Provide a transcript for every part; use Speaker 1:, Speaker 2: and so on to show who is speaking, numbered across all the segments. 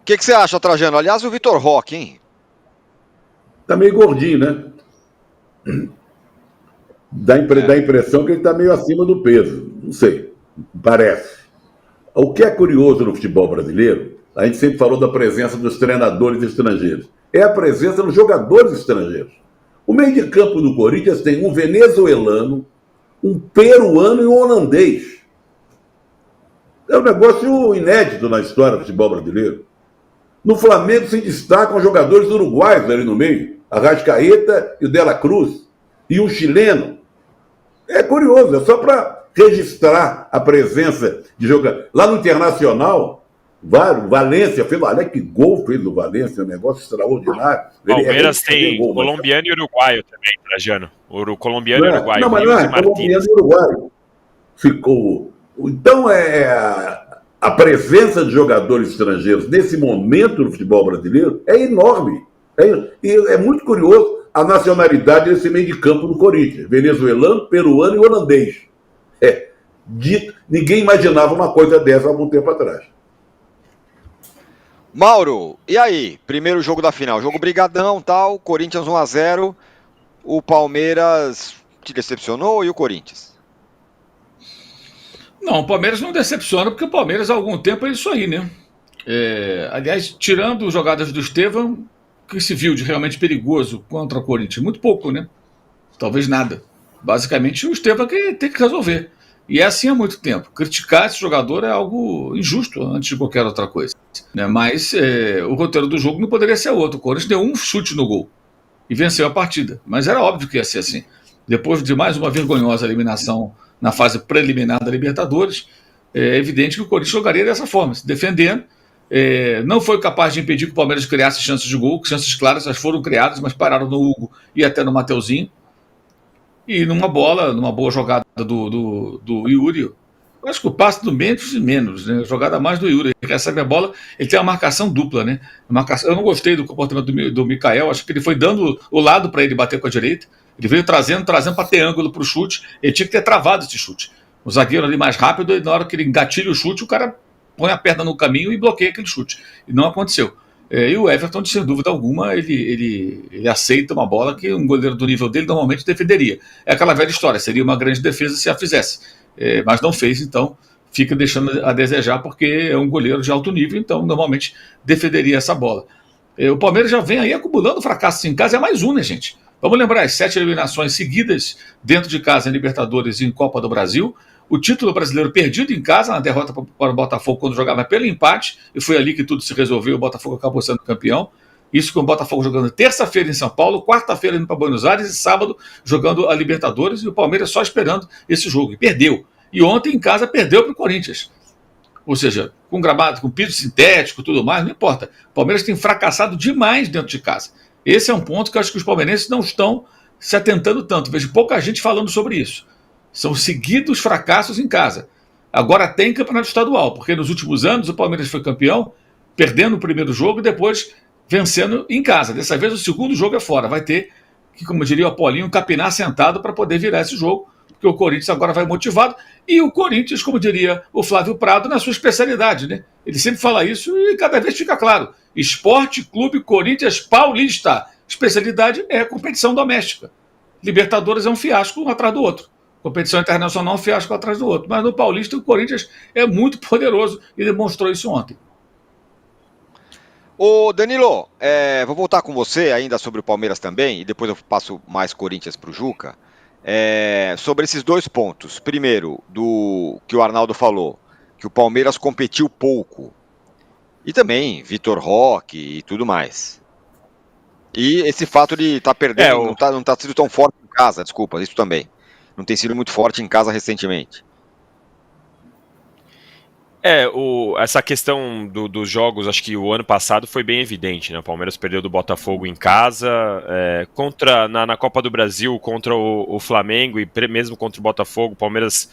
Speaker 1: que você acha, Trajano? Aliás, o Vitor Roque, hein?
Speaker 2: Tá meio gordinho, né? Dá a impressão que ele tá meio acima do peso. Não sei, parece. O que é curioso no futebol brasileiro, a gente sempre falou da presença dos treinadores estrangeiros, é a presença dos jogadores estrangeiros. O meio de campo do Corinthians tem um venezuelano, um peruano e um holandês. É um negócio inédito na história do futebol brasileiro. No Flamengo se destacam jogadores uruguaios ali no meio, Arrascaeta e o Dela Cruz, e um chileno. É curioso, é só para registrar a presença de jogadores. Lá no Internacional, Valência fez, olha que gol fez o Valência, um negócio extraordinário.
Speaker 3: Palmeiras tem colombiano e uruguaio também, Trajano. O colombiano e uruguaio.
Speaker 2: Não, mas não é colombiano e uruguaio. Ficou. Então, a presença de jogadores estrangeiros nesse momento no futebol brasileiro é enorme. E é muito curioso a nacionalidade desse meio de campo do Corinthians. Venezuelano, peruano e holandês. Ninguém imaginava uma coisa dessa há algum tempo atrás.
Speaker 1: Mauro, e aí? Primeiro jogo da final. Jogo brigadão, tal, Corinthians 1-0. O Palmeiras te decepcionou e o Corinthians?
Speaker 4: Não, o Palmeiras não decepciona, porque o Palmeiras há algum tempo é isso aí, né? Aliás, tirando jogadas do Estevão, o que se viu de realmente perigoso contra o Corinthians? Muito pouco, né? Talvez nada. Basicamente, o Estevão que tem que resolver. E é assim há muito tempo. Criticar esse jogador é algo injusto antes de qualquer outra coisa. Né? Mas o roteiro do jogo não poderia ser outro. O Corinthians deu um chute no gol e venceu a partida. Mas era óbvio que ia ser assim. Depois de mais uma vergonhosa eliminação na fase preliminar da Libertadores, é evidente que o Corinthians jogaria dessa forma, se defendendo. Não foi capaz de impedir que o Palmeiras criasse chances de gol, chances claras, elas foram criadas, mas pararam no Hugo e até no Mateuzinho. E numa boa jogada do Yuri, eu acho que o passe do Mendes menos, né? Jogada mais do Yuri, ele recebe a bola, ele tem uma marcação dupla, né? Eu não gostei do comportamento do Mikael, acho que ele foi dando o lado para ele bater com a direita, ele veio trazendo para ter ângulo para o chute, ele tinha que ter travado esse chute. O zagueiro ali mais rápido, e na hora que ele engatilha o chute, o cara põe a perna no caminho e bloqueia aquele chute. E não aconteceu. E o Everton, sem dúvida alguma, ele aceita uma bola que um goleiro do nível dele normalmente defenderia. É aquela velha história, seria uma grande defesa se a fizesse. Mas não fez, então fica deixando a desejar, porque é um goleiro de alto nível, então normalmente defenderia essa bola. O Palmeiras já vem aí acumulando fracassos em casa, é mais um, né, gente? Vamos lembrar, as 7 eliminações seguidas dentro de casa em Libertadores e em Copa do Brasil. O título brasileiro perdido em casa, na derrota para o Botafogo quando jogava pelo empate, e foi ali que tudo se resolveu, o Botafogo acabou sendo campeão. Isso com o Botafogo jogando terça-feira em São Paulo, quarta-feira indo para Buenos Aires e sábado jogando a Libertadores, e o Palmeiras só esperando esse jogo, e perdeu. E ontem em casa perdeu para o Corinthians. Ou seja, com gramado, com piso sintético e tudo mais, não importa. O Palmeiras tem fracassado demais dentro de casa. Esse é um ponto que eu acho que os palmeirenses não estão se atentando tanto. Vejo pouca gente falando sobre isso. São seguidos fracassos em casa. Agora tem campeonato estadual, porque nos últimos anos o Palmeiras foi campeão, perdendo o primeiro jogo e depois vencendo em casa. Dessa vez o segundo jogo é fora. Vai ter que, como diria o Apolinho, capinar sentado para poder virar esse jogo, porque o Corinthians agora vai motivado. E o Corinthians, como diria o Flávio Prado, na sua especialidade, né? Ele sempre fala isso e cada vez fica claro. Esporte Clube Corinthians Paulista. Especialidade é a competição doméstica. Libertadores é um fiasco um atrás do outro. Competição internacional é um fiasco atrás do outro. Mas no Paulista o Corinthians é muito poderoso e demonstrou isso ontem.
Speaker 1: Ô Danilo, vou voltar com você ainda sobre o Palmeiras também, e depois eu passo mais Corinthians para o Juca. Sobre esses dois pontos. Primeiro, do que o Arnaldo falou, que o Palmeiras competiu pouco. E também Vitor Roque e tudo mais. E esse fato de estar perdendo, não tá sendo tão forte em casa, desculpa, isso também. Não tem sido muito forte em casa recentemente.
Speaker 3: Essa questão dos jogos, acho que o ano passado foi bem evidente, né? O Palmeiras perdeu do Botafogo em casa, na Copa do Brasil contra o Flamengo e mesmo contra o Botafogo, o Palmeiras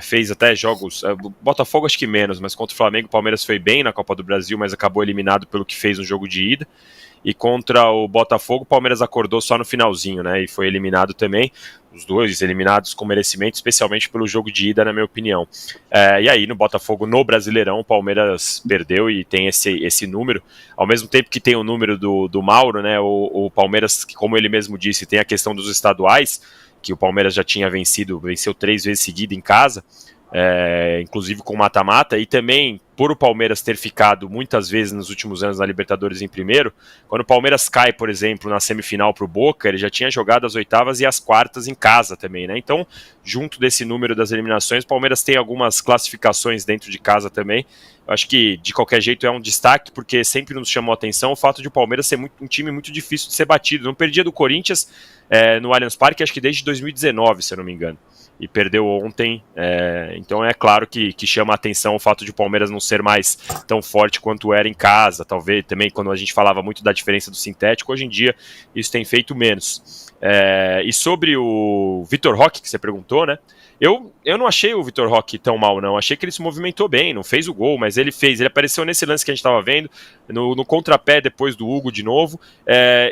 Speaker 3: fez até jogos, o Botafogo acho que menos, mas contra o Flamengo o Palmeiras foi bem na Copa do Brasil, mas acabou eliminado pelo que fez no jogo de ida. E contra o Botafogo, o Palmeiras acordou só no finalzinho, né? E foi eliminado também. os dois eliminados com merecimento, especialmente pelo jogo de ida, na minha opinião. E aí, no Botafogo, no Brasileirão, o Palmeiras perdeu e tem esse número. Ao mesmo tempo que tem o número do Mauro, né, o Palmeiras, como ele mesmo disse, tem a questão dos estaduais, que o Palmeiras já tinha venceu 3 vezes seguida em casa, inclusive com mata-mata, e também por o Palmeiras ter ficado muitas vezes nos últimos anos na Libertadores em primeiro, quando o Palmeiras cai, por exemplo, na semifinal para o Boca, ele já tinha jogado as oitavas e as quartas em casa também, né? Então, junto desse número das eliminações, o Palmeiras tem algumas classificações dentro de casa também. Eu acho que, de qualquer jeito, é um destaque, porque sempre nos chamou a atenção o fato de o Palmeiras ser um time muito difícil de ser batido. Não perdia do Corinthians no Allianz Parque, acho que desde 2019, se eu não me engano. E perdeu ontem, então é claro que chama a atenção o fato de o Palmeiras não ser mais tão forte quanto era em casa, talvez também quando a gente falava muito da diferença do sintético, hoje em dia isso tem feito menos. E sobre o Vitor Roque, que você perguntou, né? Eu não achei o Vitor Roque tão mal, não. Achei que ele se movimentou bem, não fez o gol, mas ele apareceu nesse lance que a gente estava vendo, no contrapé depois do Hugo de novo,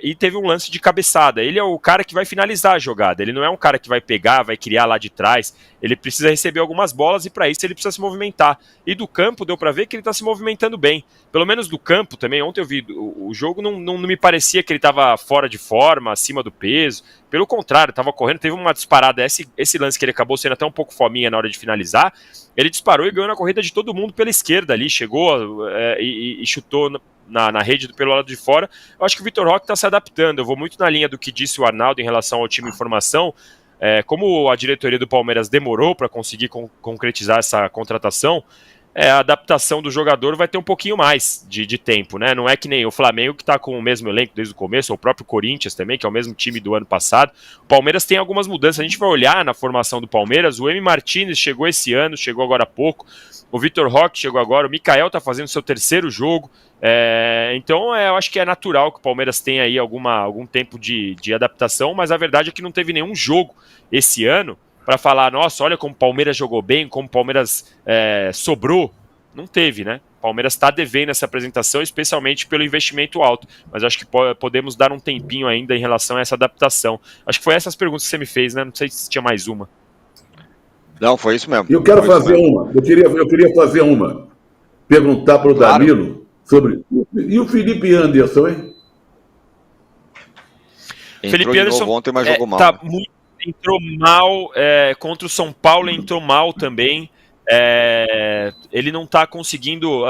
Speaker 3: e teve um lance de cabeçada. Ele é o cara que vai finalizar a jogada, ele não é um cara que vai pegar, vai criar lá de trás, ele precisa receber algumas bolas e para isso ele precisa se movimentar. E do campo deu para ver que ele está se movimentando bem. Pelo menos do campo também, ontem eu vi o jogo, não me parecia que ele estava fora de forma, acima do peso. Pelo contrário, estava correndo, teve uma disparada, esse lance que ele acabou sendo até um pouco fominha na hora de finalizar, ele disparou e ganhou na corrida de todo mundo pela esquerda ali, chegou e chutou na rede pelo lado de fora. Eu acho que o Vitor Roque está se adaptando, eu vou muito na linha do que disse o Arnaldo em relação ao time em formação. Como a diretoria do Palmeiras demorou para conseguir concretizar essa contratação, a adaptação do jogador vai ter um pouquinho mais de tempo, né? Não é que nem o Flamengo, que está com o mesmo elenco desde o começo, ou o próprio Corinthians também, que é o mesmo time do ano passado. O Palmeiras tem algumas mudanças. A gente vai olhar na formação do Palmeiras, o Emi Martínez chegou esse ano, chegou agora há pouco, o Vitor Roque chegou agora, o Mikael está fazendo seu 3º jogo. Então eu acho que é natural que o Palmeiras tenha aí algum tempo de adaptação, mas a verdade é que não teve nenhum jogo esse ano para falar, nossa, olha como o Palmeiras jogou bem, como o Palmeiras sobrou. Não teve, né? O Palmeiras está devendo essa apresentação, especialmente pelo investimento alto, mas acho que podemos dar um tempinho ainda em relação a essa adaptação. Acho que foi essas perguntas que você me fez, né? Não sei se tinha mais uma.
Speaker 1: Não, foi isso mesmo.
Speaker 2: Eu quero fazer uma. Eu queria fazer uma. Perguntar para o Danilo sobre... E o Felipe Anderson, hein?
Speaker 3: Felipe Anderson
Speaker 1: ontem, mas jogou mal.
Speaker 3: Entrou mal, contra o São Paulo entrou mal também. Ele não está conseguindo,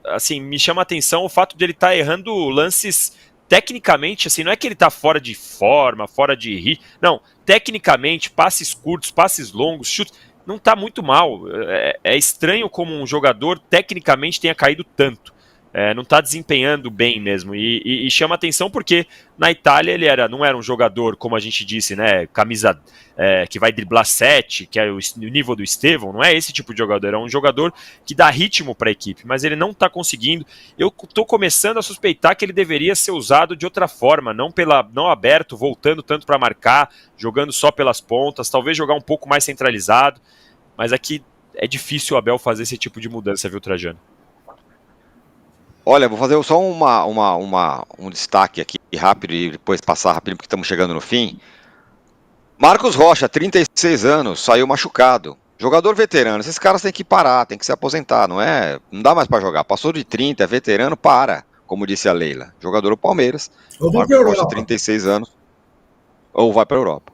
Speaker 3: assim, me chama a atenção o fato de ele estar errando lances tecnicamente, assim, não é que ele está fora de forma, fora de ritmo, não, tecnicamente, passes curtos, passes longos, chutes, não está muito mal. É estranho como um jogador tecnicamente tenha caído tanto. Não está desempenhando bem mesmo, e chama atenção porque na Itália ele não era um jogador, como a gente disse, né, camisa que vai driblar 7, que é o nível do Estevão, não é esse tipo de jogador, é um jogador que dá ritmo para a equipe, mas ele não está conseguindo. Eu estou começando a suspeitar que ele deveria ser usado de outra forma, não aberto, voltando tanto para marcar, jogando só pelas pontas, talvez jogar um pouco mais centralizado, mas aqui é difícil o Abel fazer esse tipo de mudança, viu, Trajano?
Speaker 1: Olha, vou fazer só um destaque aqui rápido e depois passar rápido porque estamos chegando no fim. Marcos Rocha, 36 anos, saiu machucado. Jogador veterano, esses caras têm que parar, têm que se aposentar, não dá mais para jogar. Passou de 30, é veterano, para, como disse a Leila. Jogador do Palmeiras, Marcos Rocha, 36 anos, ou vai para a Europa.